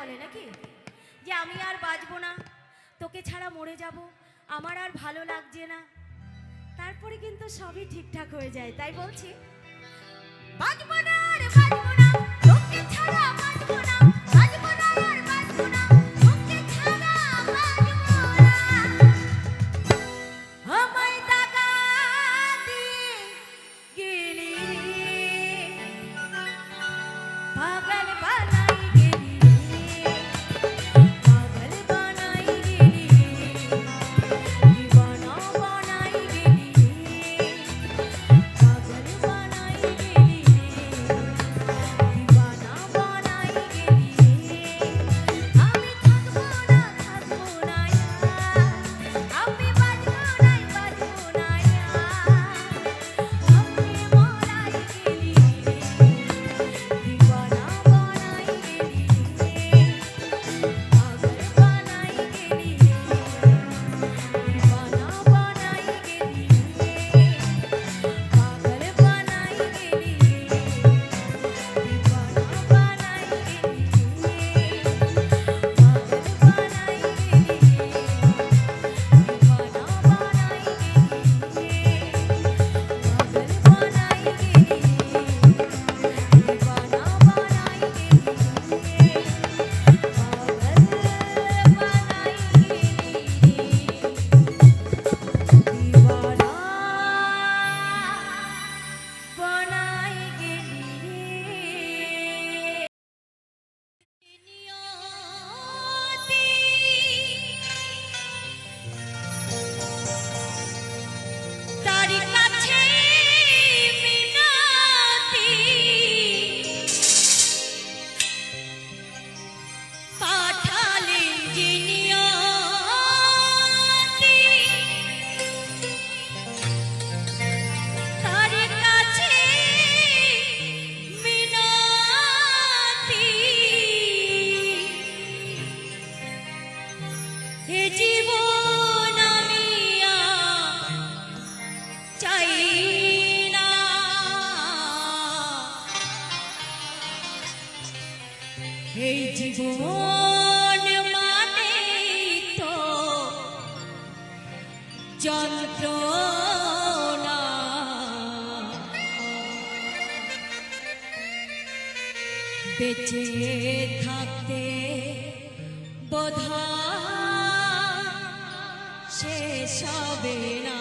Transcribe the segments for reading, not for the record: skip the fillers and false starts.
বলে নাকি যে আমি আর বাঁচবো না, তোকে ছাড়া মরে যাব, আমার আর ভালো লাগছে না, তারপরে কিন্তু সবই ঠিকঠাক হয়ে যায়। তাই বলছি বাঁচবো না আর বাঁচবো না, তোকে ছাড়া বাঁচবো না, বাঁচবো না আর বাঁচবো না, তোকে ছাড়া বাঁচবো না। আমায় টাকা দিয়ে গেলি, পাগল বানাই গেলি, পাগল বানাই গেলি, দিওয়ানা বানাই গেলি, পাগল বানাই গেলি, দিওয়ানা বানাই গেলি। আমি থাকবো না, থাকবো না আর, আমি বাঁচবো না, বাঁচবো না আর, আমি মরাই গেলি, দিওয়ানা বানাই গেলি, পাগল বানাই গেলি, দিওয়ানা বানাই গেলি, পাগল বানাই গেলি, দিওয়ানা বানাই তারি কাছে মিনতি পাঠালেন যে নিয়তি, তারি কাছে মিনতি, এ জীবন আমি আর চাই না, এই জীবন মানে তো যন্ত্রণা, বেঁচে থাকতে বোধহয় শেষ হবে না।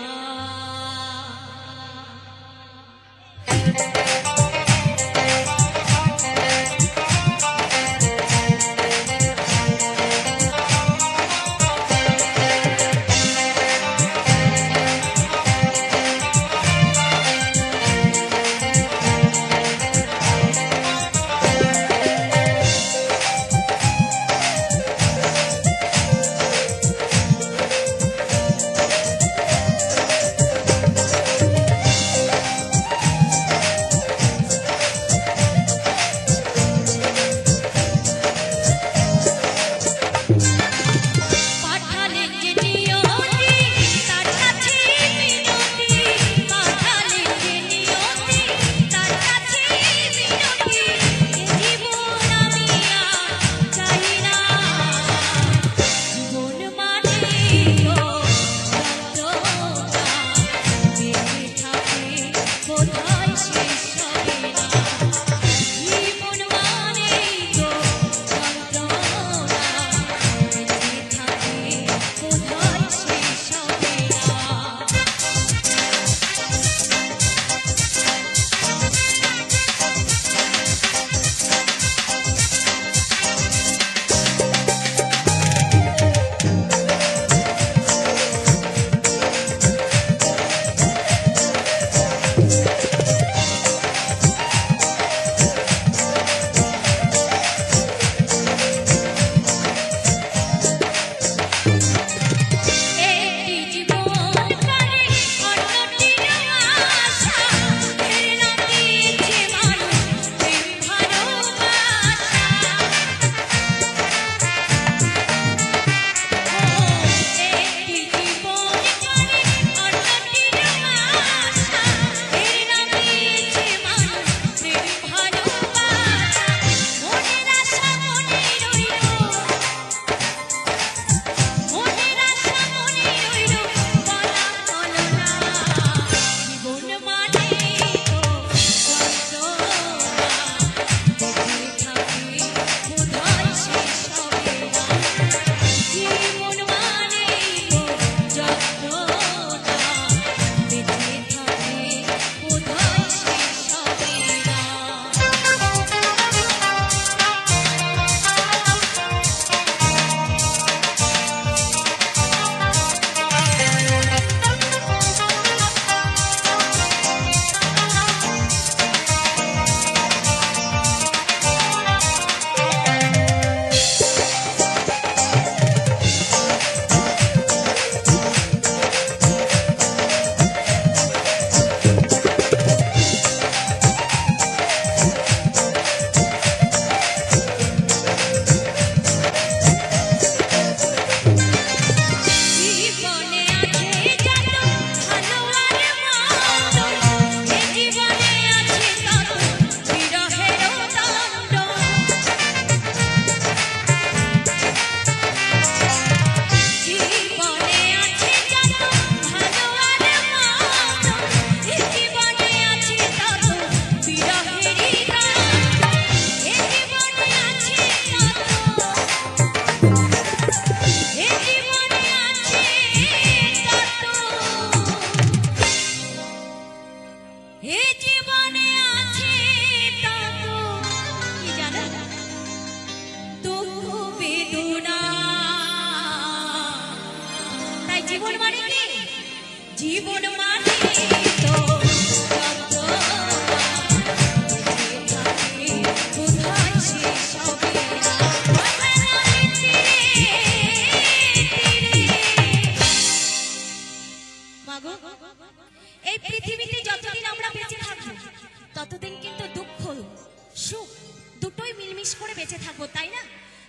বেঁচে থাকবো, তাই না?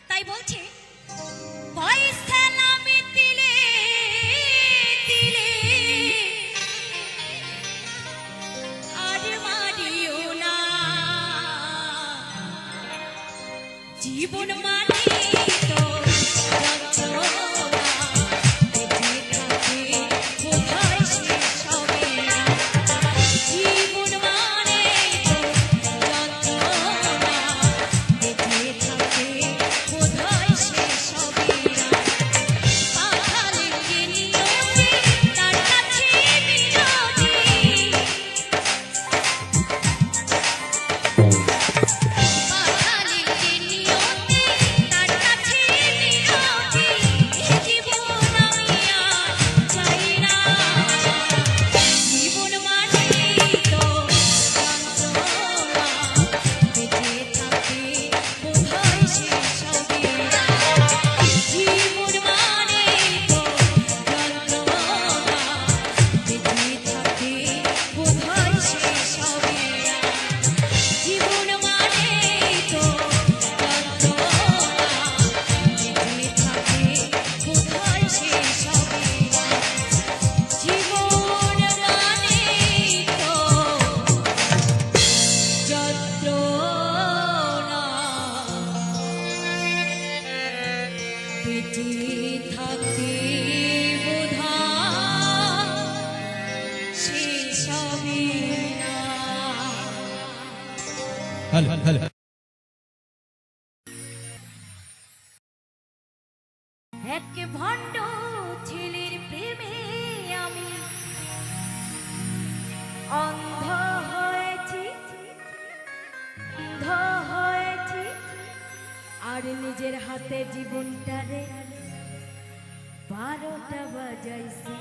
তাই বলছে, কয়সালামি তিলে তিলে আর মারিও না, জীবন মানে তো এক ভণ্ড ছেলের প্রেমে আমি অন্ধ হয়েছি, অন্ধ হয়েছি, আর নিজের হাতে জীবনটারে 12টা বাজাইছি।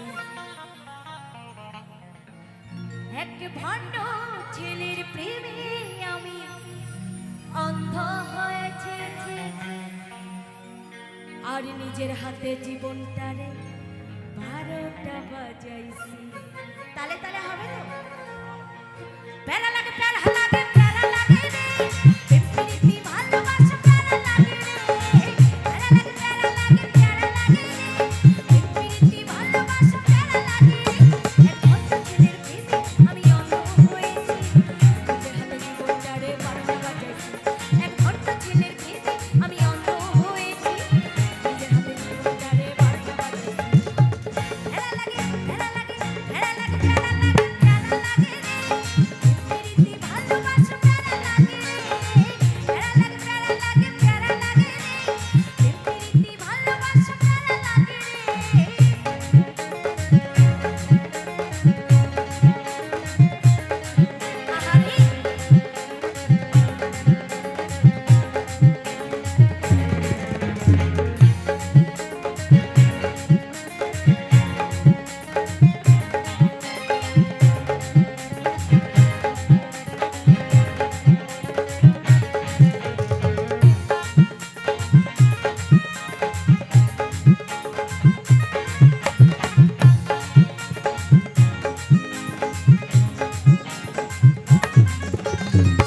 এক ভণ্ড ছেলের প্রেমে আমি অন্ধ হয়েছি, আর নিজের হাতে জীবনটারে 12টা বাজাইছি। তালে তালে হবে তো? প্যারা লাগে, প্যারা লাগে, প্যারা লাগে রে, এমনি ভালোবাসা প্যারা লাগে রে, প্যারা লাগে, প্যারা লাগে, প্যারা লাগে রে, এমনি ভালোবাসা প্যারা লাগে রে। এক ভণ্ড ছেলের প্রেমে আমি অন্ধ হয়েছি, নিজের হাতে জীবনটারে 12টা বাজাইছি। এক ভণ্ড ছেলের প্রেমে আমি অন্ধ হয়েছি, নিজের হাতে জীবনটারে 12টা বাজাইছি। প্যারা লাগে, প্যারা লাগে, প্যারা লাগে, প্যারা লাগে, প্যারা লাগে রে, এমনি ভালোবাসা প্যারা লাগে রে, প্যারা লাগে, প্যারা লাগে, প্যারা লাগে রে, এমনি ভালোবাসা প্যারা লাগে রে। আহারে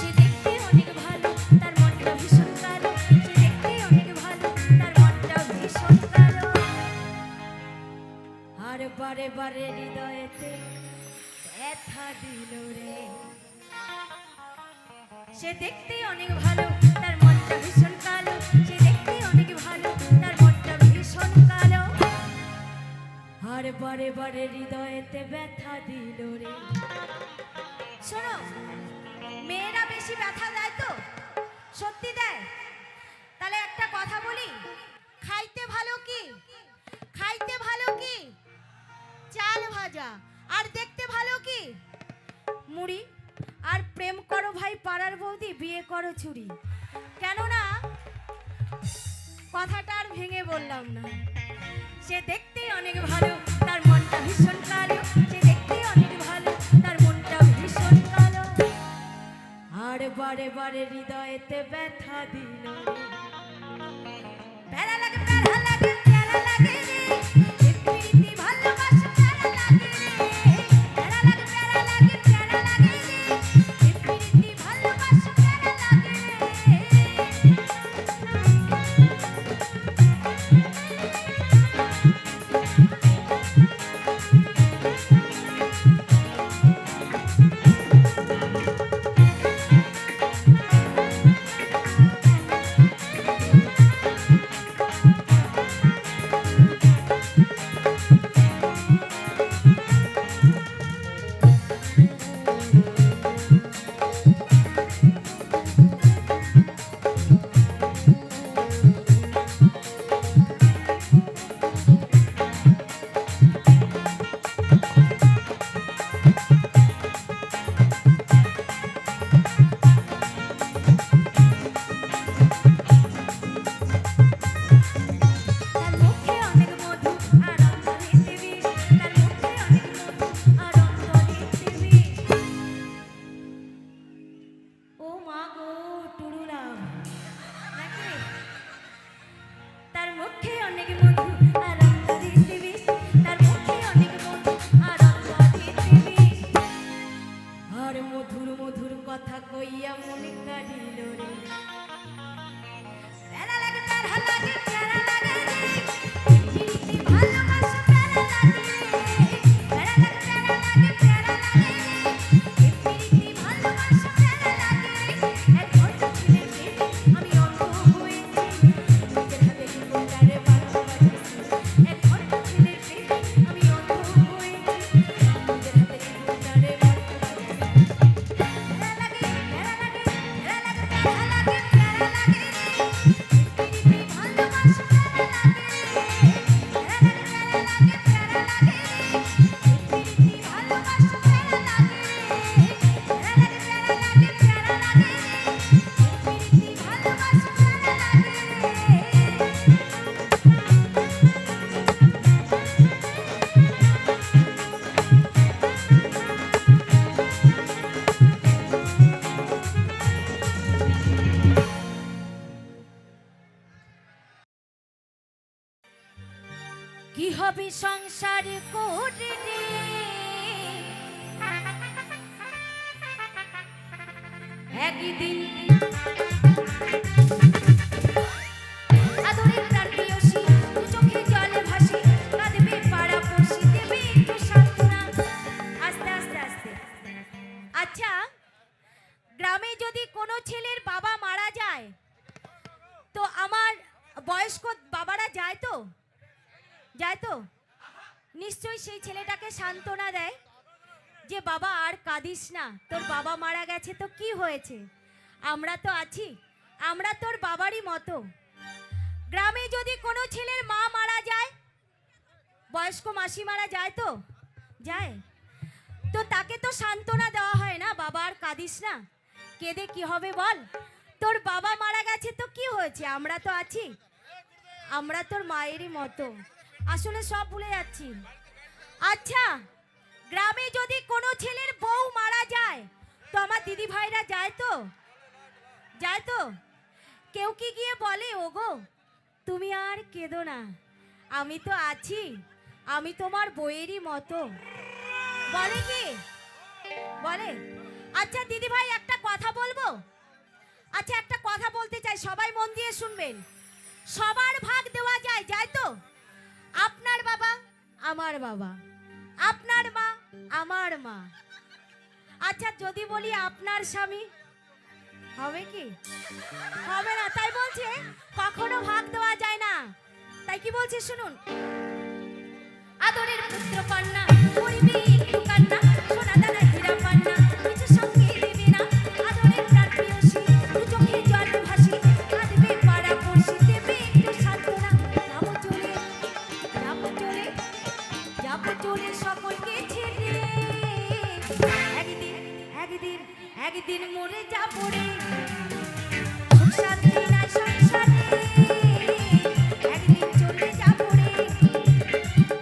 সে দেখতে অনেক ভালো, তার মনটা ভীষণ কালো, সে দেখতে অনেক ভালো, তার মনটা ভীষণ কালো, আর বারে বারে হৃদয়েতে ব্যথা দিল রে। সে দেখতে অনেক ভালো, তার মনটা ভীষণ কালো, সে দেখতে অনেক ভালো, তার মনটা ভীষণ কালো, আর বারে বারে হৃদয়েতে ব্যথা দিল রে। শোনো, মেয়েরা বেশি ব্যথা দেয় তো? সত্যি দেয়? তাহলে একটা কথা বলি, খাইতে ভালো কি? খাইতে ভালো কি? চাল ভাজা। আর দেখতে ভালো কি? মুড়ি। আর প্রেম করো ভাই পাড়ার বৌদি, বিয়ে করো চুরি। কেননা কথাটা আর ভেঙে বললাম না। সে দেখতে অনেক ভালো, তার মনটা ভীষণ কালো, সে দেখতে অনেক ভালো, তার মনটা ভীষণ কালো, আর বারে বারে হৃদয়েতে ব্যথা দিল। প্যারা লাগে, প্যারা লাগে, প্যারা লাগে রে, এমনি ভালোবাসা প্যারা লাগে রে, প্যারা লাগে, প্যারা লাগে, প্যারা লাগে রে, এমনি ভালোবাসা প্যারা লাগে রে। দিল রে প্যারা লাগে প্যারা লাগে প্যারা লাগে রে প্রীতি ভালোবাসা প্যারা লাগে প্যারা লাগে প্যারা লাগে প্যারা লাগে রে প্রীতি ভালোবাসা প্যারা লাগে এক ঘর ছেলে আমি অন্ধ হয়েছি নিজের হাতে জীবনটারে বাঁধা বাঁধেছি এক ঘর ছেলে আমি অন্ধ হয়েছি নিজের হাতে জীবনটারে বাঁধা কি হবে সংসার করে রে একদিন আদরের প্রাণ প্রিয়সী দু চোখে জলে ভাসি কাঁদবে পাড়া পড়শি দেবে একটু সান্ত্বনা আস্তে আস্তে আস্তে আচ্ছা গ্রামে যদি কোনো ছেলের বাবা মারা যায় তো আমার বয়স্ক বাবারা যায় তো নিশ্চয়ই সেই ছেলেটাকে সান্ত্বনা দেয় যে বাবা আর কাঁদিস না তোর বাবা মারা গেছে তো কি হয়েছে আমরা তো আছি আমরা তোর বাবারই মতো গ্রামে যদি কোনো ছেলের মা মারা যায় বয়স্ক মাসি মারা যায় তো তাকে তো সান্ত্বনা দেওয়া হয় না বাবা আর কাঁদিস না কেঁদে কি হবে বল তোর বাবা মারা গেছে তো কি হয়েছে আমরা তো আছি আমরা তোর মায়েরই মতো আসলে সব ভুলে যাচ্ছি আচ্ছা গ্রামে যদি কোনো ছেলের বউ মারা যায় তো আমার দিদি ভাইরা যায় তো কেউ কি গিয়ে বলে ওগো তুমি আর কেঁদো না আমি তো আছি আমি তোমার বউয়েরই মতো বলে কি বলে আচ্ছা দিদি ভাই একটা কথা বলবো আচ্ছা একটা কথা বলতে চাই সবাই মন দিয়ে শুনবেন সবার ভাগ দেওয়া যায় তো আপনার বাবা আমার বাবা আপনার মা আমার মা আচ্ছা যদি বলি আপনার স্বামী হবে কি হবে না তাই বলছে কখনো ভাগ দেওয়া যায় না তাই কি বলছে শুনুন আদরের পুত্র কন্যা করিবি একটু কান্না সোনা দানা হীরা পান্না কিছু সঙ্গে দেবে না আদরের প্রাণ প্রিয়সী দু চোখে জল ভাসি কাঁদবে পাড়া পড়শি দেবে একটু সান্ত্বনা যাবো চলে সকলকে ছেড়ে একদিন মরে যাবো রে সুখ শান্তি নাই সংসারে একদিন চলে যাবো রে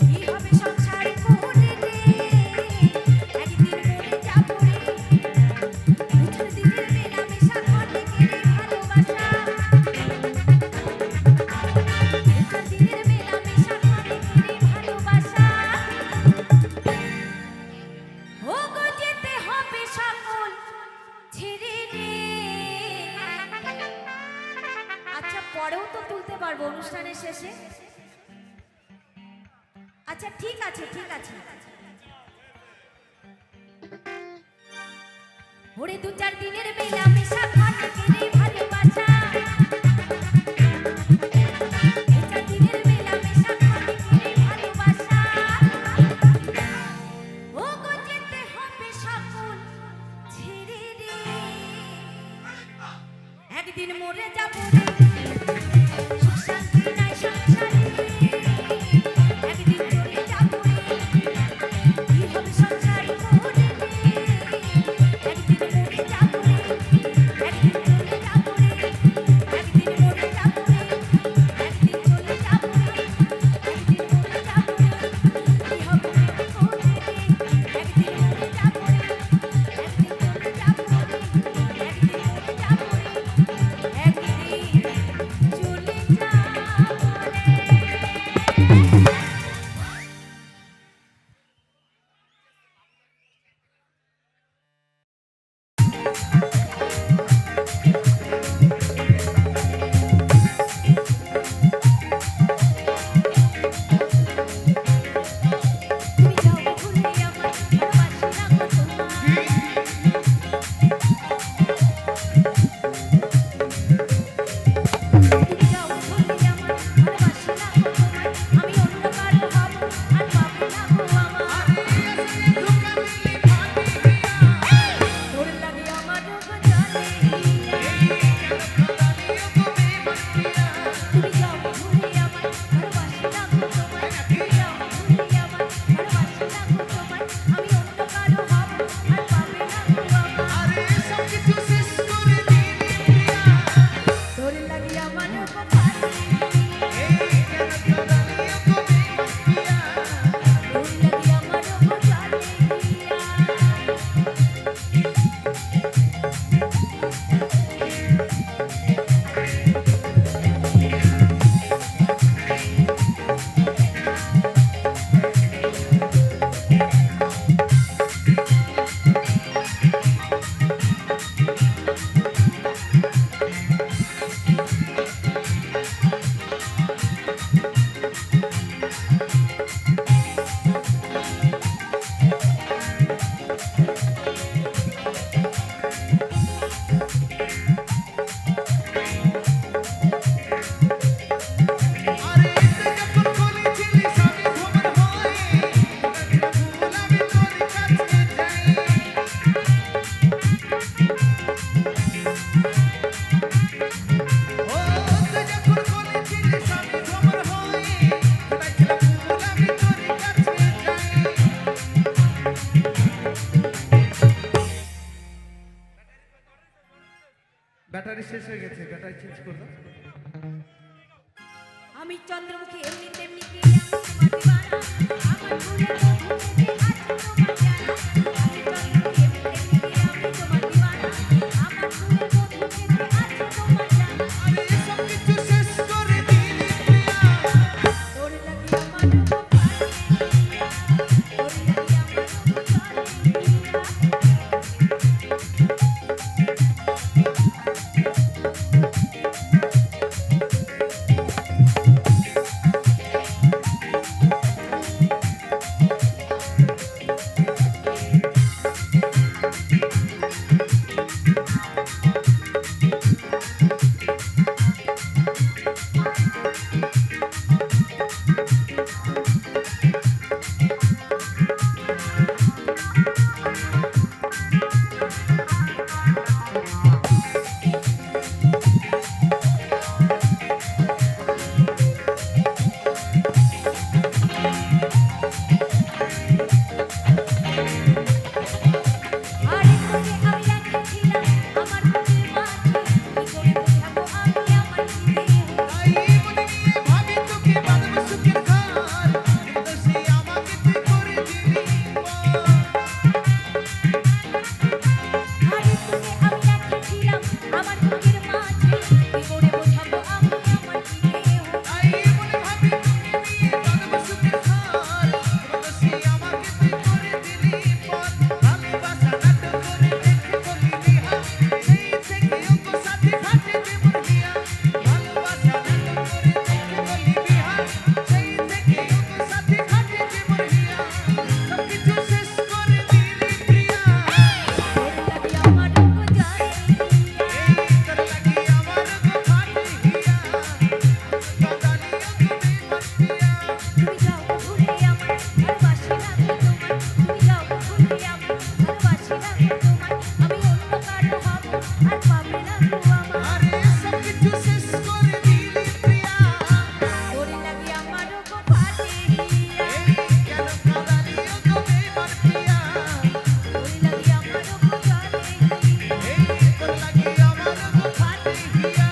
কি হবে সংসার করে রে একদিন মরে যাবো রে দুজন দিনের মেলামেশা অনেকে রে ভালোবাসা দুজন দিনের মেলামেশা অনেকে রে ভালোবাসা ও গো যেতে হবে সকল ছেড়ে রে আচ্ছা পরেও তো তুলতে পারবো অনুষ্ঠানের শেষে আচ্ছা ঠিক আছে ওরে দু চার দিনের মেলামেশা অনেকে রে ভালোবাসা দু চার দিনের মেলামেশা অনেকে রে ভালোবাসা ও গো যেতে হবে সকল ছেড়ে রে একদিন মরে যাবো রে সুখ শান্তি নাই সংসারে একদিন চলে যাবো রে কি হবে সংসার করে রে একদিন মরে যাবো রে একদিন চলে যাবো রে একদিন মরে যাবো রে একদিন চলে যাবো রে একদিন মরে যাবো রে কি হবে করে রে একদিন মরে যাবো রে একদিন চলে যাবো রে একদিন মরে যাবো রে একদিন চলে ব্যাটারি শেষ হয়ে গেছে, ব্যাটারি চেঞ্জ করে দাও। আমি চন্দ্রমুখী এমনি তেমনি কে আমি তোমার দিওয়ানা আমার ফুলের মধু থেকে আছে তোমার জানা আমি চন্দ্রমুখী এমনি তেমনি কে আমি তোমার দিওয়ানা আমার ফুলের মধু থেকে আছে তোমার জানা আরে সব কিছু শেষ করে দিলি প্রিয়া, তোর লাগি আমার রূপ পাইয়া তোর লাগি আমার রূপ পাইয়া আরে তোকে আমি রাখছিলাম আমার বুকের মাঝে কি করে বোঝাবো আমি আমার হৃদয়ে তাই মনে নিয়ে ভাবি তোকে বাঁধবো সুখের ঘর, কিন্তু সে আমাকে তুই করে দিলি পর। আরে তোকে আমি রাখছিলাম আমার বুকের মাঝে কি করে বোঝাবো আমি আমার হৃদয়ে তাই মনে ভাবি তোকে নিয়ে বাঁধবো সুখের ঘর, কিন্তু সে আমাকে তুই করে দিলি পর। ভালোবাসা নাটক করে দেখে বলি বিহা, সেই থেকে ওগো সাথী ঘাটে জীবন হিয়া। ভালোবাসা নাটক করে দেখে বলি বিহা, সেই থেকে ওগো সাথী ঘাটে জীবন হিয়া। সব কিছু শেষ করে দিলি প্রিয়া, তোর লাগি আমার রূপ জানে এই তোর লাগি আমার গো ফাটে হিয়া, কাঁদালি ওগো বেমান প্রিয়া। তুমি যাও ভুলে আমার ভালোবাসি না গো তোমায় তুমি যাও ভুলে আমার ভালোবাসি না গো তোমায় আমি অন্য কারো হব আর পাবে না গো আমার আরে সব কিছু শেষ করে দিলি প্রিয়া, তোর লাগি আমার রূপ ফাটে হিয়া এই কেন কাঁদালি ওগো বেমান প্রিয়া। তোর লাগি আমার রূপ জানে এই তোর লাগি আমার গো ফাটে হিয়া,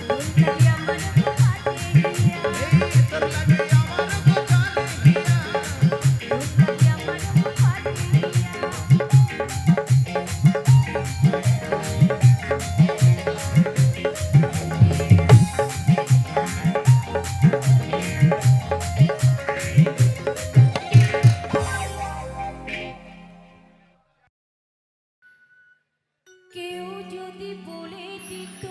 তোর লাগি আমার রূপ ফাটে হিয়া এই তোর লাগি আমার গো জানে হিয়া। তোর লাগি আমার রূপ ফাটে হিয়া কেউ যদি বলে দিত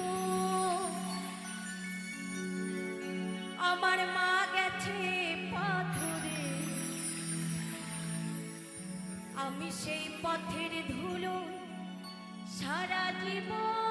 আমার মা গেছে পাথরে আমি সেই পথের ধুলো সারা জীবন